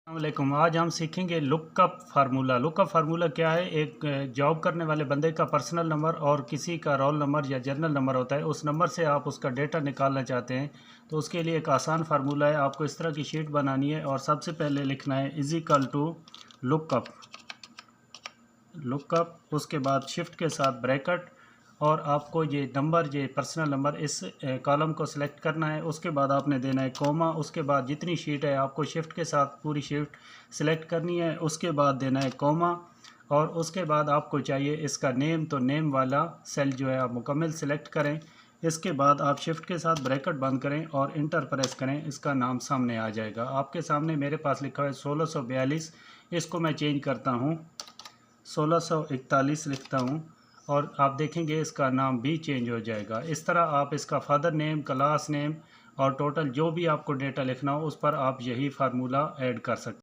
वालेकुम। आज हम सीखेंगे लुकअप फार्मूला। लुकअप फार्मूला क्या है? एक जॉब करने वाले बंदे का पर्सनल नंबर और किसी का रोल नंबर या जर्नल नंबर होता है। उस नंबर से आप उसका डेटा निकालना चाहते हैं तो उसके लिए एक आसान फार्मूला है। आपको इस तरह की शीट बनानी है और सबसे पहले लिखना है इज इक्वल टू लुकअप। उसके बाद शिफ्ट के साथ ब्रैकेट और आपको ये नंबर, ये पर्सनल नंबर, इस कॉलम को सिलेक्ट करना है। उसके बाद आपने देना है कॉमा। उसके बाद जितनी शीट है आपको शिफ्ट के साथ पूरी शीट सिलेक्ट करनी है। उसके बाद देना है कॉमा और उसके बाद आपको चाहिए इसका नेम, तो नेम वाला सेल जो है आप मुकम्मल सिलेक्ट करें। इसके बाद आप शिफ्ट के साथ ब्रैकेट बंद करें और इंटर प्रेस करें। इसका नाम सामने आ जाएगा। आपके सामने मेरे पास लिखा है 1642, इसको मैं चेंज करता हूँ 1641 लिखता हूँ और आप देखेंगे इसका नाम भी चेंज हो जाएगा। इस तरह आप इसका फादर नेम, क्लास नेम और टोटल जो भी आपको डेटा लिखना हो उस पर आप यही फार्मूला ऐड कर सकते हैं।